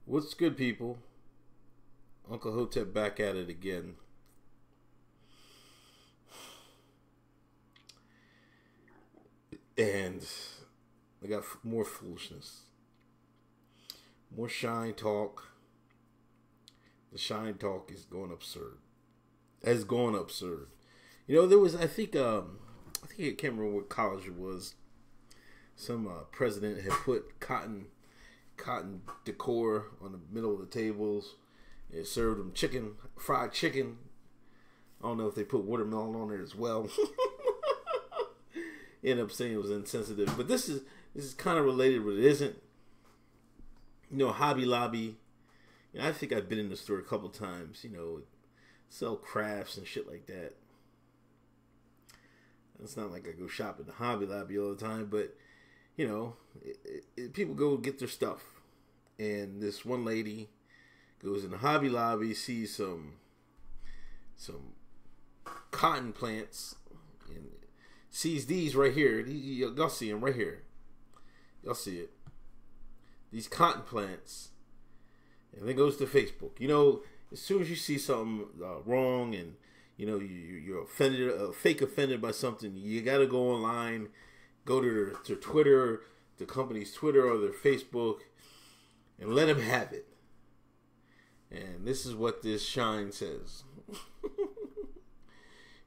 What's good, people? Uncle Hotep back at it again. And I got more foolishness. More shine talk. The shine talk is going absurd. Has gone absurd. You know, there was, I can't remember what college it was. Some president had put cotton decor on the middle of the tables. It served them fried chicken. I don't know if they put watermelon on there as well. Ended up saying it was insensitive, but this is kind of related, but it isn't. You know, Hobby Lobby. You know, I think I've been in the store a couple times. You know, sell crafts and shit like that. It's not like I go shopping at Hobby Lobby all the time, but you know, people go get their stuff. And this one lady goes in the Hobby Lobby, sees some cotton plants, and sees these right here. Y'all see them right here. Y'all see it. These cotton plants. And then goes to Facebook. You know, as soon as you see something wrong and, you know, you're offended, fake offended by something, you got to go online, go to their Twitter, the company's Twitter or their Facebook, and let them have it. And this is what this shine says.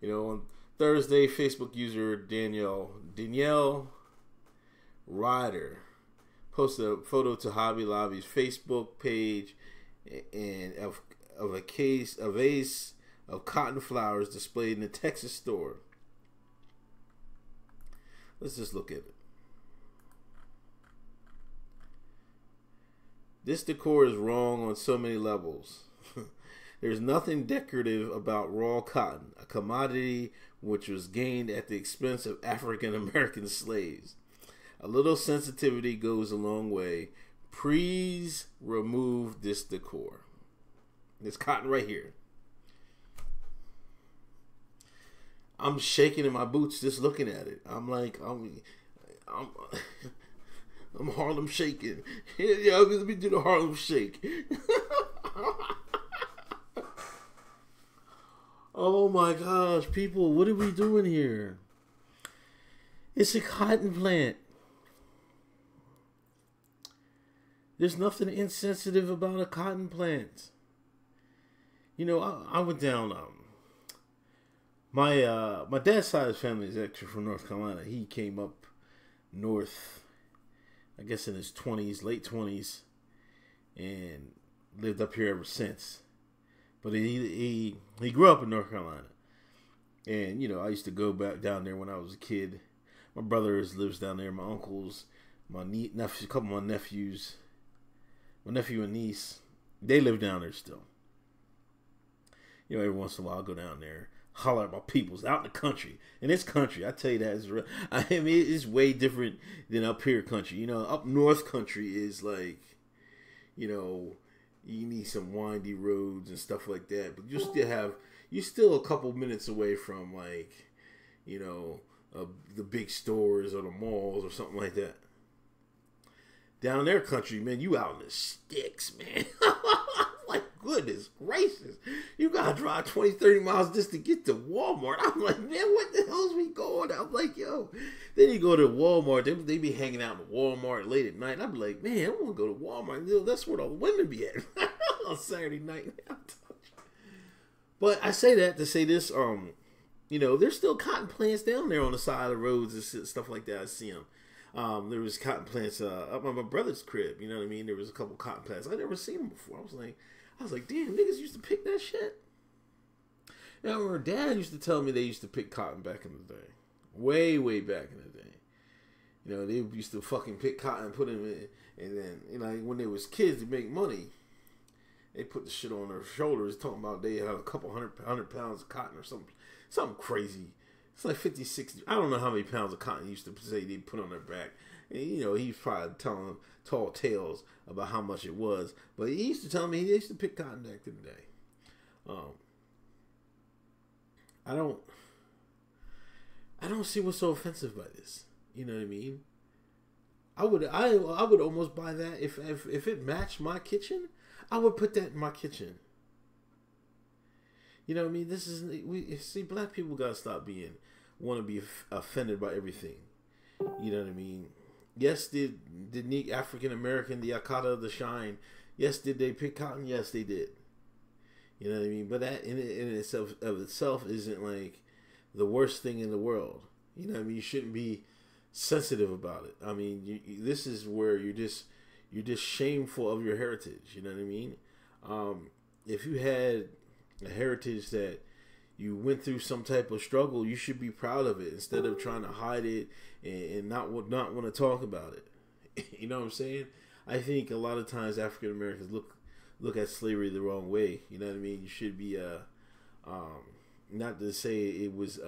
You know, on Thursday, Facebook user Danielle Ryder posted a photo to Hobby Lobby's Facebook page and of a vase of cotton flowers displayed in the Texas store. Let's just look at it. This decor is wrong on so many levels. There's nothing decorative about raw cotton, a commodity which was gained at the expense of African American slaves. A little sensitivity goes a long way. Please remove this decor. This cotton right here. I'm shaking in my boots just looking at it. I'm like, I'm Harlem shaking. Yeah, let me do the Harlem shake. Oh my gosh, people, what are we doing here? It's a cotton plant. There's nothing insensitive about a cotton plant. You know, I went down. My dad's side of his family is actually from North Carolina. He came up north, I guess in his 20s, late 20s, and lived up here ever since. But he grew up in North Carolina. And, you know, I used to go back down there when I was a kid. My brother lives down there, my uncles, my nephews, a couple of my nephews, my nephew and niece, they live down there still. You know, every once in a while I'll go down there, holler at my peoples out in the country. And it's country, I tell you that. I mean, it's way different than up here country. You know, up north country is like, you know, you need some windy roads and stuff like that. But you're still a couple minutes away from, like, you know, the big stores or the malls or something like that. Down there country, man, you out in the sticks, man. Like, goodness gracious. You gotta drive 20, 30 miles just to get to Walmart. I'm like, man, what the hell is we going? I'm like, yo. Then you go to Walmart. They be hanging out in Walmart late at night. I'm like, man, I want to go to Walmart. That's where the women be at on Saturday night. But I say that to say this, you know, there's still cotton plants down there on the side of the roads and stuff like that. I see them. There was cotton plants up at my brother's crib. You know what I mean? There was a couple cotton plants. I'd never seen them before. I was like, damn, niggas used to pick that shit. And I remember Dad used to tell me they used to pick cotton back in the day, way back in the day. You know, they used to fucking pick cotton and put them in, and then, you know, when they was kids to make money, they put the shit on their shoulders, talking about they had a couple hundred pounds of cotton or something crazy. It's like 50, 60. I don't know how many pounds of cotton he used to say they put on their back. And, you know, he's probably telling them tall tales about how much it was. But he used to tell me he used to pick cotton back in the day. I don't, I don't, see what's so offensive by this. You know what I mean? I would almost buy that if it matched my kitchen. I would put that in my kitchen. You know what I mean? This is we see black people gotta stop being want to be offended by everything. You know what I mean? Yes, did African American the Akata the shine? Yes, did they pick cotton? Yes, they did. You know what I mean? But that in itself isn't like the worst thing in the world. You know what I mean? You shouldn't be sensitive about it. I mean, this is where you're just shameful of your heritage. You know what I mean? If you had a heritage that you went through some type of struggle, you should be proud of it instead of trying to hide it and not want to talk about it. You know what I'm saying? I think a lot of times African Americans look at slavery the wrong way. You know what I mean? You should be not to say it was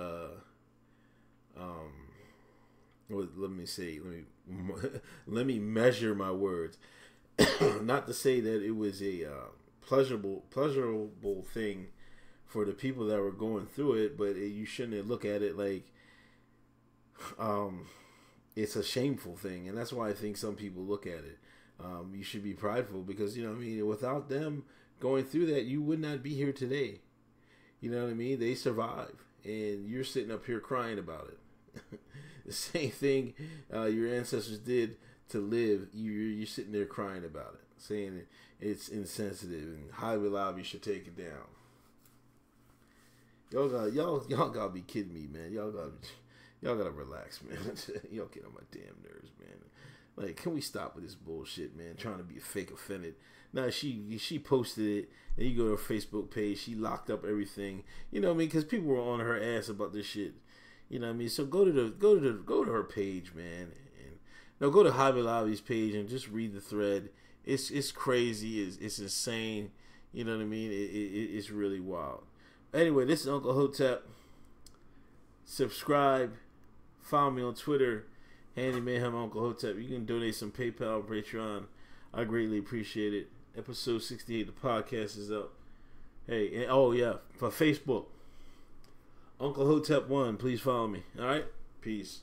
let me measure my words. Not to say that it was a pleasurable thing for the people that were going through it, but you shouldn't look at it like it's a shameful thing, and that's why I think some people look at it. You should be prideful because, you know what I mean, without them going through that, you would not be here today. You know what I mean? They survived, and you're sitting up here crying about it. The same thing your ancestors did to live. You're sitting there crying about it, saying it's insensitive and highly liable. You should take it down. Y'all gotta be kidding me, man. Y'all gotta relax, man. Y'all get on my damn nerves, man. Like, can we stop with this bullshit, man? Trying to be fake offended. Now she posted it, and you go to her Facebook page. She locked up everything. You know what I mean? Because people were on her ass about this shit. You know what I mean? So go to her page, man. And no, go to Hobby Lobby's page and just read the thread. It's crazy. It's insane. You know what I mean? It's really wild. Anyway, this is Uncle Hotep. Subscribe. Follow me on Twitter. Handy Mayhem Uncle Hotep. You can donate some PayPal or Patreon. I greatly appreciate it. Episode 68, the podcast is up. Hey, and, oh yeah, for Facebook, Uncle Hotep 1. Please follow me. All right? Peace.